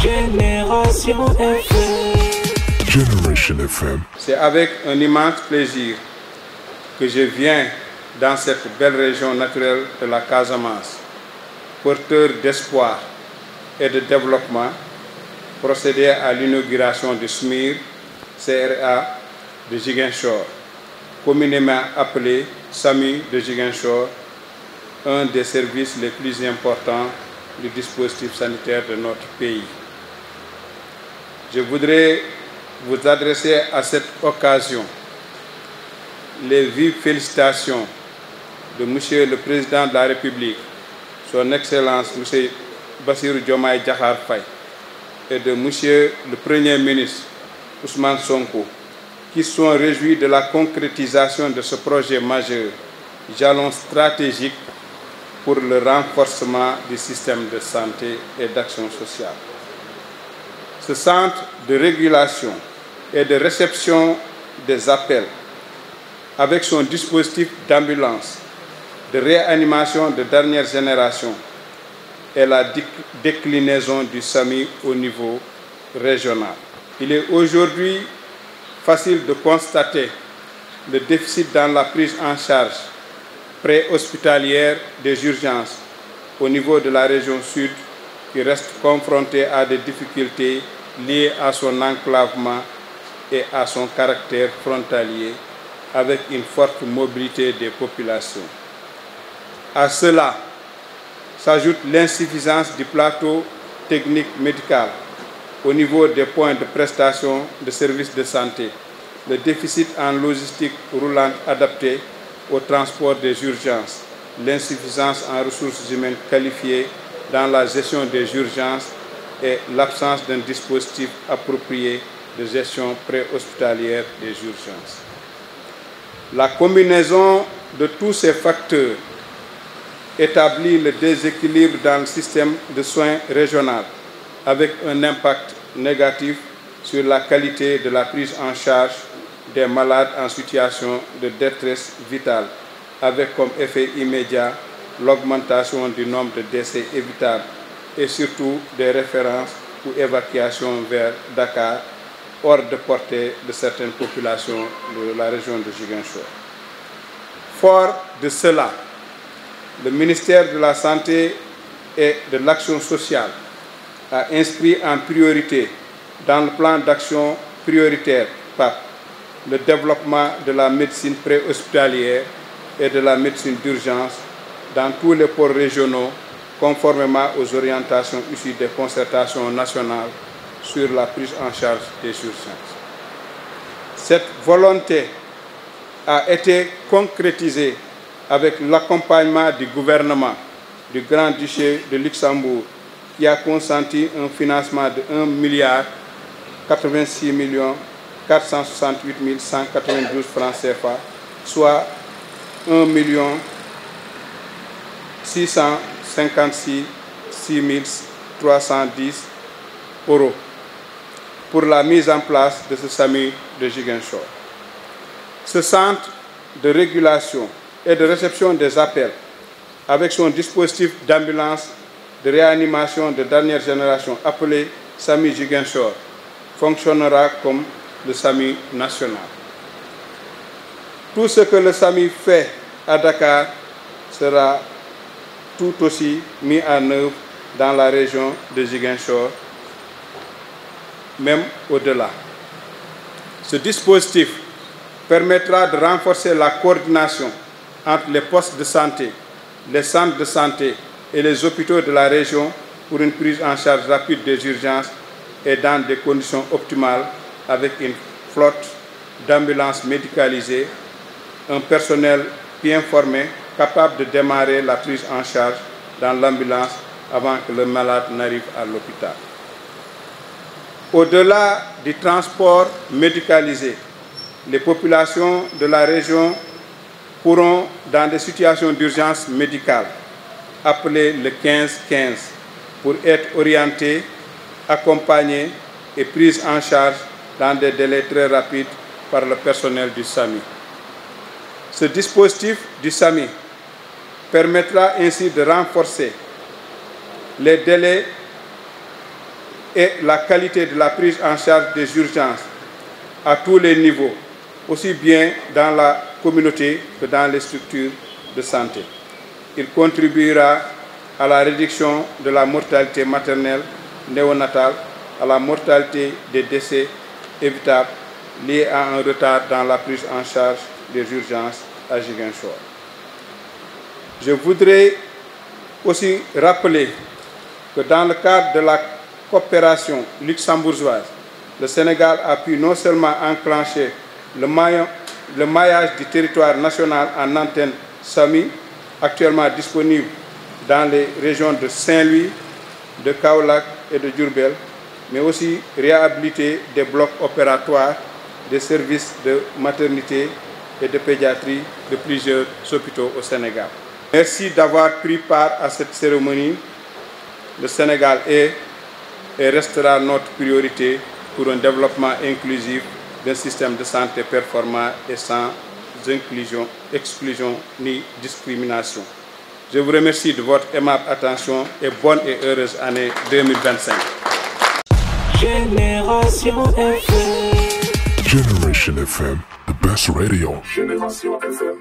Génération FM. Generation FM. C'est avec un immense plaisir que je viens dans cette belle région naturelle de la Casamance, porteur d'espoir et de développement, procéder à l'inauguration du SMIR CRA de Ziguinchor, communément appelé SAMU de Ziguinchor, un des services les plus importants du dispositif sanitaire de notre pays. Je voudrais vous adresser à cette occasion les vives félicitations de Monsieur le Président de la République, Son Excellence Monsieur Bassirou Diomaye Diakhar Faye, et de Monsieur le Premier ministre Ousmane Sonko, qui sont réjouis de la concrétisation de ce projet majeur, jalon stratégique pour le renforcement du système de santé et d'action sociale. Ce centre de régulation et de réception des appels, avec son dispositif d'ambulance, de réanimation de dernière génération et la déclinaison du SAMU au niveau régional. Il est aujourd'hui facile de constater le déficit dans la prise en charge préhospitalière des urgences au niveau de la région sud, qui reste confrontée à des difficultés liées à son enclavement et à son caractère frontalier, avec une forte mobilité des populations. À cela s'ajoute l'insuffisance du plateau technique médical au niveau des points de prestation de services de santé, le déficit en logistique roulante adaptée au transport des urgences, l'insuffisance en ressources humaines qualifiées dans la gestion des urgences et l'absence d'un dispositif approprié de gestion préhospitalière des urgences. La combinaison de tous ces facteurs établit le déséquilibre dans le système de soins régional, avec un impact négatif sur la qualité de la prise en charge des malades en situation de détresse vitale, avec comme effet immédiat l'augmentation du nombre de décès évitables et surtout des références ou évacuations vers Dakar, hors de portée de certaines populations de la région de Ziguinchor. Fort de cela, le ministère de la Santé et de l'Action sociale a inscrit en priorité dans le plan d'action prioritaire PAP le développement de la médecine préhospitalière et de la médecine d'urgence dans tous les pôles régionaux, conformément aux orientations issues des concertations nationales sur la prise en charge des urgences. Cette volonté a été concrétisée avec l'accompagnement du gouvernement du Grand-Duché de Luxembourg, qui a consenti un financement de 1,086,468,192 francs CFA, soit 1,656,310 € pour la mise en place de ce SAMU de Ziguinchor. Ce centre de régulation et de réception des appels, avec son dispositif d'ambulance de réanimation de dernière génération appelé SAMU Ziguinchor, fonctionnera comme le SAMU national. Tout ce que le SAMU fait à Dakar sera tout aussi mis en œuvre dans la région de Ziguinchor, même au-delà. Ce dispositif permettra de renforcer la coordination entre les postes de santé, les centres de santé et les hôpitaux de la région pour une prise en charge rapide des urgences et dans des conditions optimales, avec une flotte d'ambulances médicalisées, un personnel bien formé, capable de démarrer la prise en charge dans l'ambulance avant que le malade n'arrive à l'hôpital. Au-delà du transport médicalisé, les populations de la région pourront, dans des situations d'urgence médicale, appeler le 15-15 pour être orientées, accompagnées et prises en charge dans des délais très rapides par le personnel du SAMU. Ce dispositif du SAMU permettra ainsi de renforcer les délais et la qualité de la prise en charge des urgences à tous les niveaux, aussi bien dans la communauté que dans les structures de santé. Il contribuera à la réduction de la mortalité maternelle, néonatale, à la mortalité des décès évitables liés à un retard dans la prise en charge des urgences à Ziguinchor. Je voudrais aussi rappeler que dans le cadre de la coopération luxembourgeoise, le Sénégal a pu non seulement enclencher le maillage du territoire national en antenne SAMI, actuellement disponible dans les régions de Saint-Louis, de Kaolack et de Diourbel, mais aussi réhabiliter des blocs opératoires des services de maternité et de pédiatrie de plusieurs hôpitaux au Sénégal. Merci d'avoir pris part à cette cérémonie. Le Sénégal est et restera notre priorité pour un développement inclusif d'un système de santé performant et sans exclusion ni discrimination. Je vous remercie de votre aimable attention et bonne et heureuse année 2025. Génération FM. Generation FM, the best radio. Génération FM.